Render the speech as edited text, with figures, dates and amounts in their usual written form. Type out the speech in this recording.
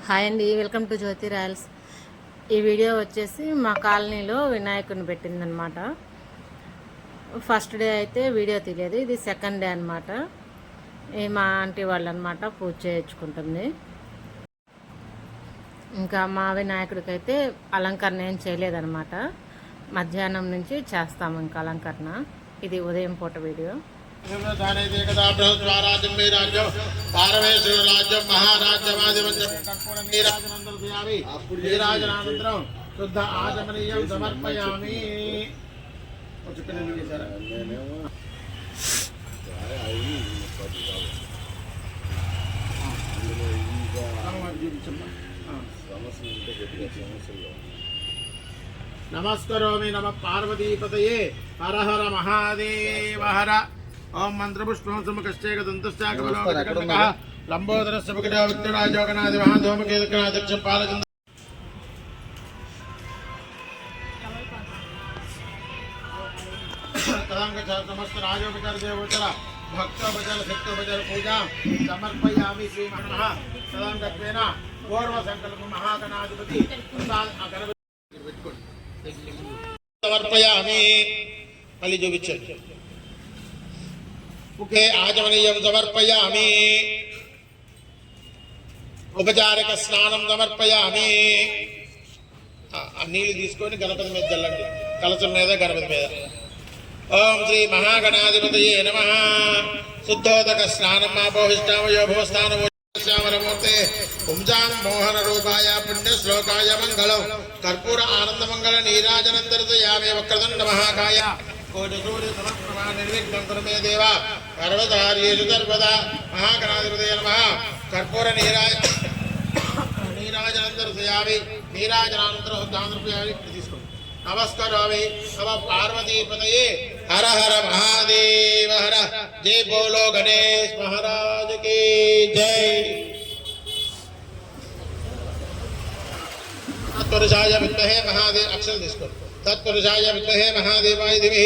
Hi అండి, welcome to Jyothi Royals. ఈ video వచ్చేసి మా కాలనీలో వినాయకుడిని పెట్టిందనమాట. ఫస్ట్ డే అయితే వీడియో తీయలేదు, ఇది సెకండ్ డే అనమాట. మా ఆంటీ వాళ్ళు అనమాట పూజ చేయించుకుంటుంది. ఇంకా మా వినాయకుడికి అయితే అలంకరణ ఏం చేయలేదన్నమాట. మధ్యాహ్నం నుంచి చేస్తాము ఇంకా అలంకరణ. ఇది ఉదయం పూట వీడియో. శుద్ధ ఆచమనీయం సమర్పయామి. నమస్కరోమి నమ పార్వతీపతయే హర హర మహాదేవ హర. ఓం మంత్రపుష్పం సుముఖశ్చేకదంతశ్చాకమలోకటకటకః లంబోదరస్య ముఖజా విఘ్నరాజోగనాది మహాధూమకేతుకనాథక్షం పాలచంద్ర సమస్త రాజోపచార దేవోచర భక్తోపచార శక్తోపచార పూజా సమర్పయామి. శ్రీమన్మః సదాంగత్వేన పూర్వ సంకల్ప మహాగణాధిపతి సమర్పయామి. మళ్ళీ చూపించండి. ముఖే ఆచమనీయం సమర్పయామి. ఉపచారక స్నానం సమర్పయామి. నీళ్ళు తీసుకొని గణపతి మీద చల్లండి, కలశం మీద గణపతి మీద. ఓం శ్రీ మహాగణాధిపతయే నమః. శుద్ధోదక స్నానం ఆపోహిష్టామయో భవస్థానమూర్తే పుంసాం మోహన రూపాయ పుణ్య శ్లోకాయ మంగళం కర్పూర ఆనంద మంగళ నీరాజనందరతయామే వక్రదండ మహాకాయ కోటి సూర్య సమప్రభా నిర్విఘ్నం కురు మే దేవ పర్వతార్యేషు సర్వదా. మహాగణాధిపతయే నమః. కర్పూర నీరాజనందరతయామి. నీరాజనానంతరం దానరూపాయ తీసుకోండి. నమస్కారామి నమ పార్వతీపతయే హర హర మహాదేవ హర. జై బోలో గణేష్ మహారాజ్ की जय. तत्पुरुषाय विद्महे महादेव अक्षर తీసుకోండి. तत्पुरुषाय विद्महे महादेवाय धीमहि